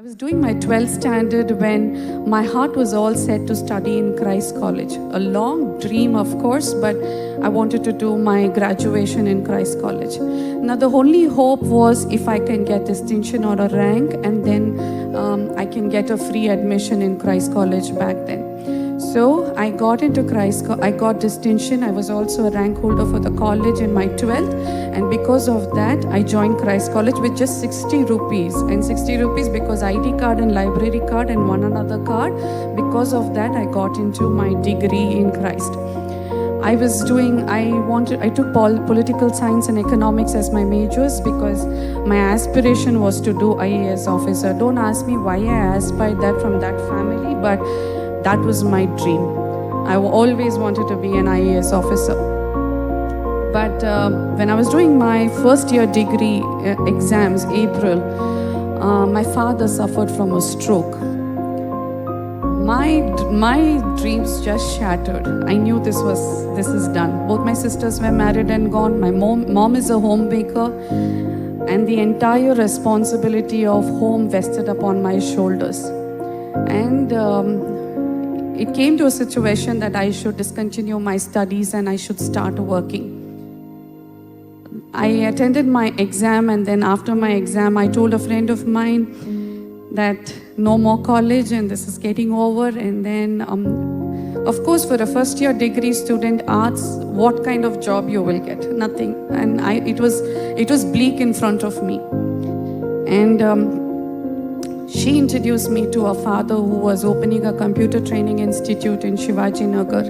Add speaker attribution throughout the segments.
Speaker 1: was doing my 12th standard when my heart was all set to study in Christ College. A long dream, of course, but I wanted to do my graduation in Christ College. Now, the only hope was if I can get distinction or a rank, and then I can get a free admission in Christ College back then. So I got into I got distinction. I was also a rank holder for the college in my 12th, and because of that I joined Christ College with just 60 rupees, and 60 rupees because ID card and library card and one another card. Because of that I got into my degree in Christ. I took political science and economics as my majors because my aspiration was to do IAS officer. Don't ask me why I aspired that from that family, but that was my dream. I always wanted to be an IAS officer. But when I was doing my first year degree exams, April, my father suffered from a stroke. My dreams just shattered. I knew this is done. Both my sisters were married and gone. My mom is a homemaker, and the entire responsibility of home vested upon my shoulders. And it came to a situation that I should discontinue my studies and I should start working. I attended my exam, and then after my exam I told a friend of mine that no more college and this is getting over. And then of course, for a first year degree student, arts, what kind of job you will get? Nothing. And it was bleak in front of me. And she introduced me to a father who was opening a computer training institute in Shivaji Nagar.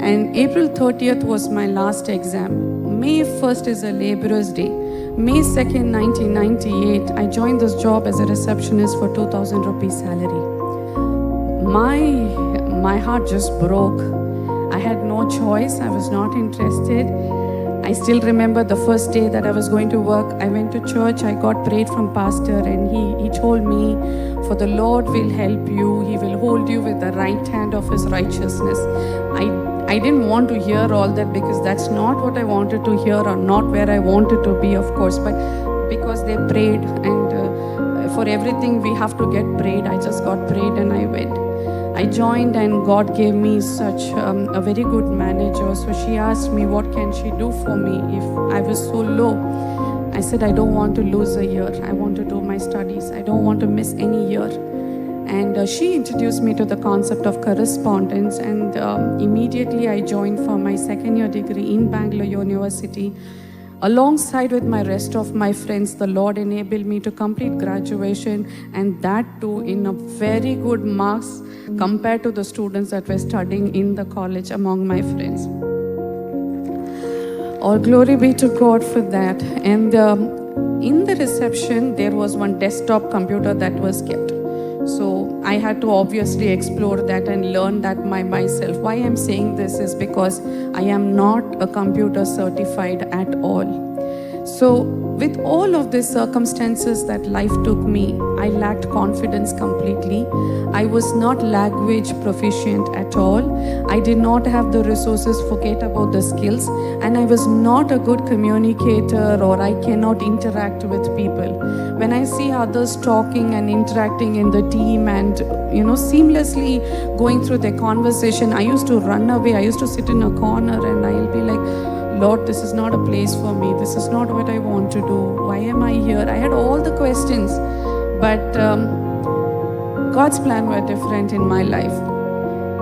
Speaker 1: And April 30th was my last exam. May 1st is a laborer's day. May 2nd, 1998, I joined this job as a receptionist for 2,000 rupees salary. My heart just broke. I had no choice. I was not interested. I still remember the first day that I was going to work. I went to church. I got prayed from pastor, and he told me, for the Lord will help you. He will hold you with the right hand of his righteousness. I didn't want to hear all that because that's not what I wanted to hear, or not where I wanted to be, of course. But because they prayed, and for everything we have to get prayed, I just got prayed and I went. I joined, and God gave me such a very good manager. So she asked me, what can she do for me if I was so low? I said, I don't want to lose a year. I want to do my studies. I don't want to miss any year. And she introduced me to the concept of correspondence, and immediately I joined for my second year degree in Bangalore University. Alongside with my rest of my friends, the Lord enabled me to complete graduation, and that too in a very good marks compared to the students that were studying in the college among my friends. All glory be to God for that. And in the reception, there was one desktop computer that was kept. So I had to obviously explore that and learn that myself. Why I'm saying this is because I am not a computer certified at all. So with all of these circumstances that life took me, I lacked confidence completely. I was not language proficient at all. I did not have the resources, forget about the skills, and I was not a good communicator, or I cannot interact with people. When I see others talking and interacting in the team and seamlessly going through their conversation, I used to run away. I used to sit in a corner and I'll be like, Lord, this is not a place for me. This is not what I want to do. Why am I here? I had all the questions, but God's plan were different in my life.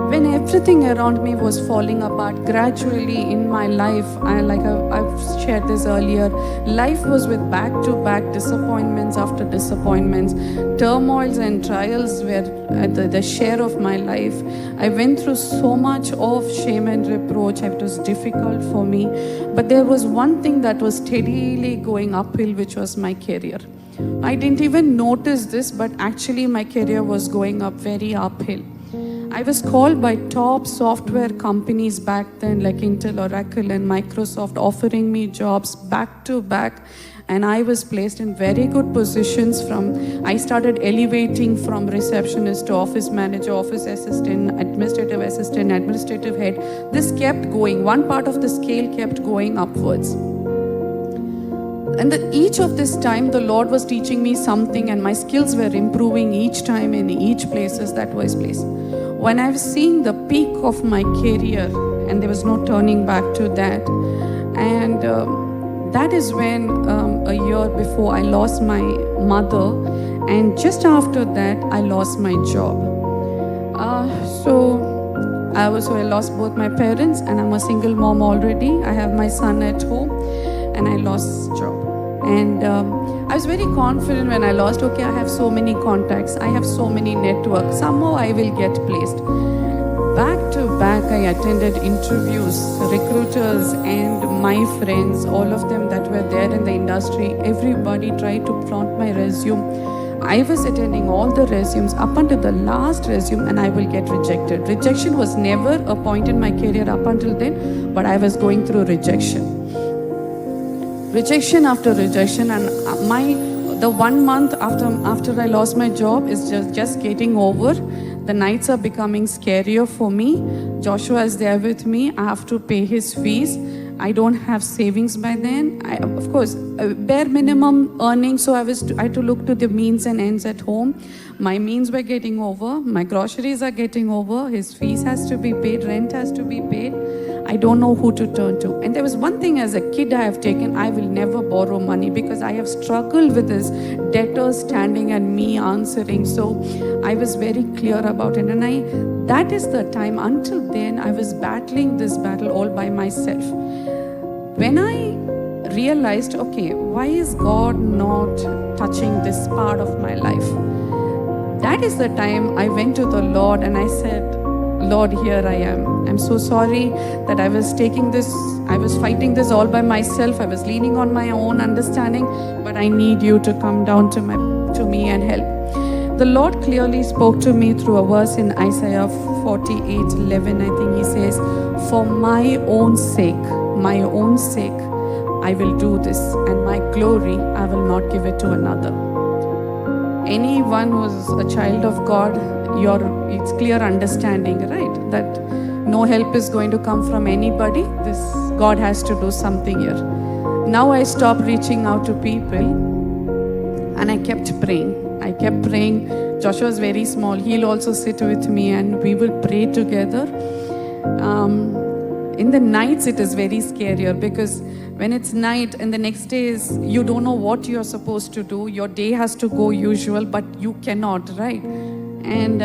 Speaker 1: When everything around me was falling apart, gradually in my life, I've shared this earlier, life was with back-to-back disappointments after disappointments. Turmoils and trials were the share of my life. I went through so much of shame and reproach. It was difficult for me. But there was one thing that was steadily going uphill, which was my career. I didn't even notice this, but actually my career was going up very uphill. I was called by top software companies back then, like Intel, Oracle, and Microsoft, offering me jobs back to back. And I was placed in very good positions. I started elevating from receptionist to office manager, office assistant, administrative head. This kept going. One part of the scale kept going upwards. each of this time, the Lord was teaching me something, and my skills were improving each time in each places that was place. When I've seen the peak of my career, and there was no turning back to that, and that is when a year before I lost my mother, and just after that I lost my job. So I lost both my parents, and I'm a single mom already. I have my son at home, and I lost job. And I was very confident when I lost. Okay, I have so many contacts, I have so many networks, somehow I will get placed. Back to back, I attended interviews, recruiters and my friends, all of them that were there in the industry, everybody tried to flaunt my resume. I was attending all the resumes up until the last resume, and I will get rejected. Rejection was never a point in my career up until then, but I was going through rejection. Rejection after rejection, and the 1 month after I lost my job is just getting over. The nights are becoming scarier for me. Joshua is there with me. I have to pay his fees. I don't have savings by then. Of course, bare minimum earnings, so I had to look to the means and ends at home. My means were getting over. My groceries are getting over. His fees has to be paid. Rent has to be paid. I don't know who to turn to. And there was one thing as a kid I have taken: I will never borrow money, because I have struggled with this debtors standing and me answering. So I was very clear about it. And that is the time. Until then, I was battling this battle all by myself. When I realized, okay, why is God not touching this part of my life? That is the time I went to the Lord and I said, Lord, here I am. I'm so sorry that I was fighting this all by myself. I was leaning on my own understanding, but I need you to come down to me and help. The Lord clearly spoke to me through a verse in Isaiah 48:11. I think He says, for my own sake, I will do this, and my glory I will not give it to another. Anyone who's a child of God, it's clear understanding, right? That no help is going to come from anybody. God has to do something here. Now I stopped reaching out to people, and I kept praying. Joshua is very small. He'll also sit with me, and we will pray together. In the nights, it is very scarier, because when it's night and the next day is, you don't know what you're supposed to do. Your day has to go usual, but you cannot, right? And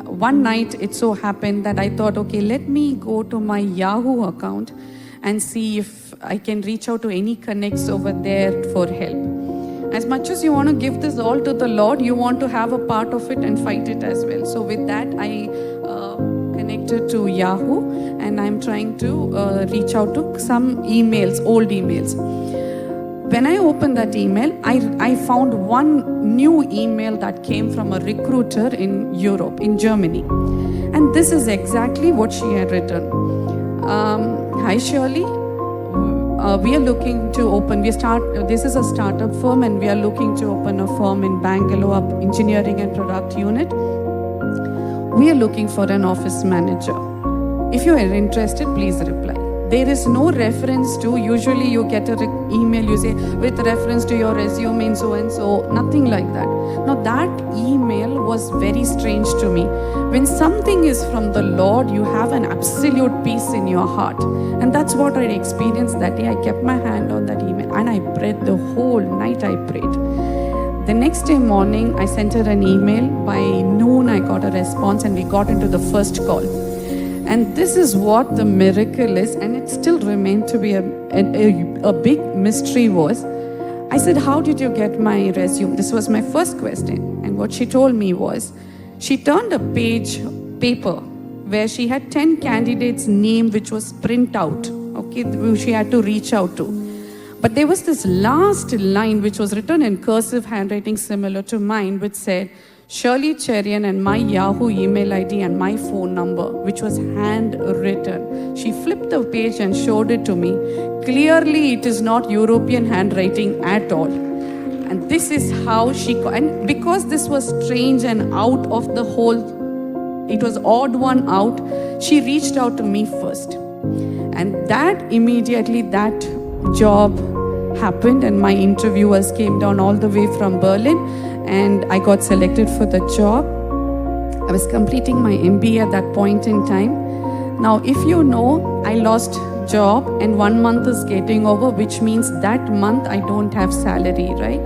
Speaker 1: one night it so happened that I thought, okay, let me go to my Yahoo account and see if I can reach out to any connects over there for help. As much as you want to give this all to the Lord, you want to have a part of it and fight it as well. So with that, I connected to Yahoo, and I'm trying to reach out to some emails, old emails. When I opened that email, I found one new email that came from a recruiter in Europe, in Germany. And this is exactly what she had written. Hi Shirley, we are looking to open, this is a startup firm, and we are looking to open a firm in Bangalore, engineering and product unit. We are looking for an office manager. If you are interested, please reply. There is no reference to, usually you get an email, you say, with reference to your resume in so and so, nothing like that. Now that email was very strange to me. When something is from the Lord, you have an absolute peace in your heart. And that's what I experienced that day. I kept my hand on that email and I prayed the whole night. I prayed. The next day morning, I sent her an email. By noon, I got a response and we got into the first call. And this is what the miracle is, and it still remained to be a big mystery was. I said, how did you get my resume? This was my first question. And what she told me was, she turned a paper where she had 10 candidates' name which was print out, okay, which she had to reach out to. But there was this last line which was written in cursive handwriting similar to mine, which said, Shirley Cherian and my Yahoo email ID and my phone number, which was handwritten. She flipped the page and showed it to me. Clearly, it is not European handwriting at all. And this is how and because this was strange and out of the whole, it was odd one out, she reached out to me first. And that immediately, that job happened, and my interviewers came down all the way from Berlin, and I got selected for the job. I was completing my MBA at that point in time. Now, if you know, I lost job and 1 month is getting over, which means that month I don't have salary, right?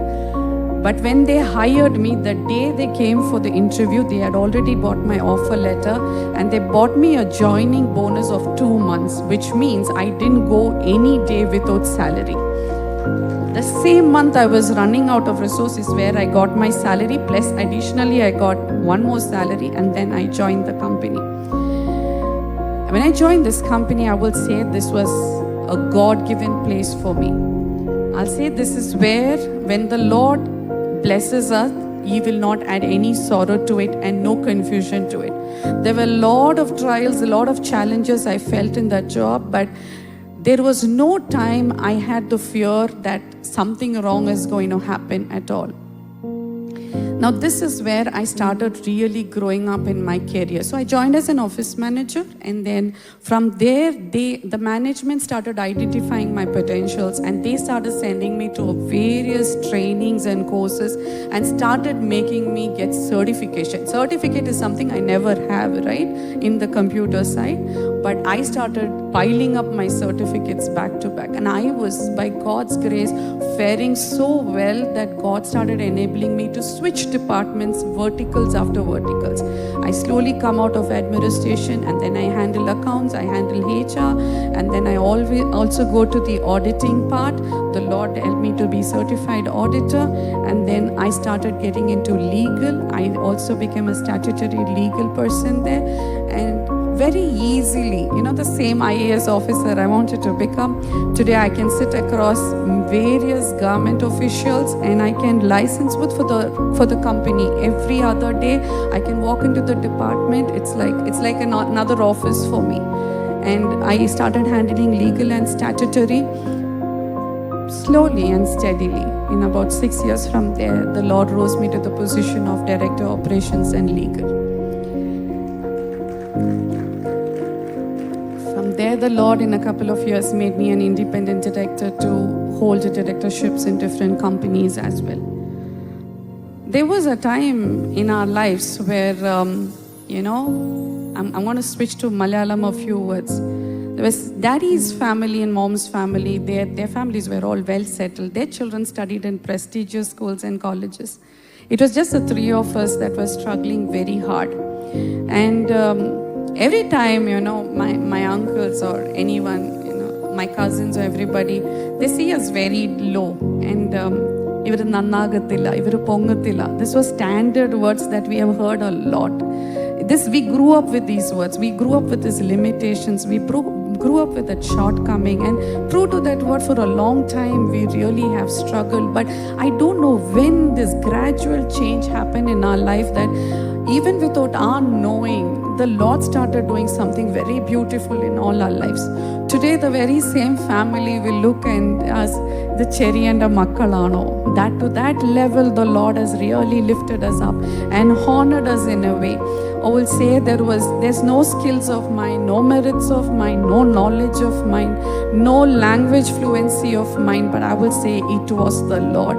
Speaker 1: But when they hired me, the day they came for the interview, they had already bought my offer letter, and they bought me a joining bonus of 2 months, which means I didn't go any day without salary. The same month I was running out of resources where I got my salary, plus additionally I got one more salary, and then I joined the company. When I joined this company, I will say this was a God-given place for me. I'll say this is where, when the Lord blesses us, He will not add any sorrow to it and no confusion to it. There were a lot of trials, a lot of challenges I felt in that job, but there was no time I had the fear that something wrong is going to happen at all. Now, this is where I started really growing up in my career. So I joined as an office manager, and then from there, the management started identifying my potentials, and they started sending me to various trainings and courses and started making me get certification. Certificate is something I never have, right, in the computer side. But I started piling up my certificates back to back. And I was, by God's grace, faring so well that God started enabling me to switch departments, verticals after verticals. I slowly come out of administration, and then I handle accounts, I handle HR, and then I also go to the auditing part. The Lord helped me to be certified auditor, and then I started getting into legal. I also became a statutory legal person there, and very easily, the same IAS officer I wanted to become. Today I can sit across various government officials, and I can license for the company. Every other day I can walk into the department. It's like another office for me. And I started handling legal and statutory slowly and steadily. In about 6 years from there, the Lord rose me to the position of Director Operations and Legal. There, the Lord in a couple of years made me an independent director to hold directorships in different companies as well. There was a time in our lives where, I'm going to switch to Malayalam a few words. There was daddy's family and mom's family. Their families were all well settled. Their children studied in prestigious schools and colleges. It was just the three of us that were struggling very hard. And every time, my uncles or anyone, my cousins or everybody, they see us very low. And ivaru nannagathilla, ivaru pongathilla. This was standard words that we have heard a lot. We grew up with these words. We grew up with these limitations. We grew up with that shortcoming. And true to that word, for a long time, we really have struggled. But I don't know when this gradual change happened in our life, that even without our knowing, the Lord started doing something very beautiful in all our lives. Today, the very same family will look and as the cherry and a makkalano. That to that level, the Lord has really lifted us up and honored us in a way. I will say there's no skills of mine, no merits of mine, no knowledge of mine, no language fluency of mine, but I will say it was the Lord.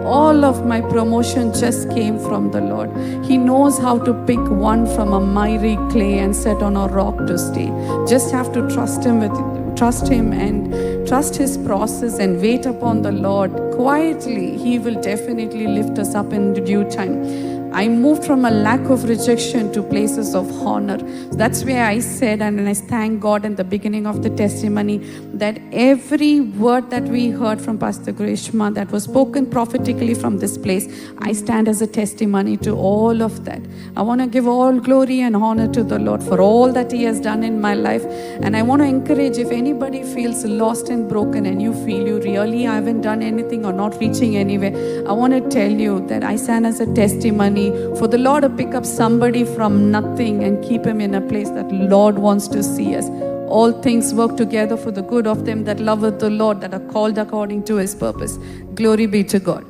Speaker 1: All of my promotion just came from the Lord. He knows how to pick one from a miry clay and set on a rock to stay. Just have to trust Him and trust His process and wait upon the Lord quietly. He will definitely lift us up in due time. I moved from a lack of rejection to places of honor. That's where I said, and I thank God in the beginning of the testimony, that every word that we heard from Pastor Grishma that was spoken prophetically from this place, I stand as a testimony to all of that. I want to give all glory and honor to the Lord for all that He has done in my life. And I want to encourage, if anybody feels lost and broken and you feel you really haven't done anything or not reaching anywhere, I want to tell you that I stand as a testimony for the Lord to pick up somebody from nothing and keep him in a place that Lord wants to see us. All things work together for the good of them that loveth the Lord, that are called according to His purpose. Glory be to God.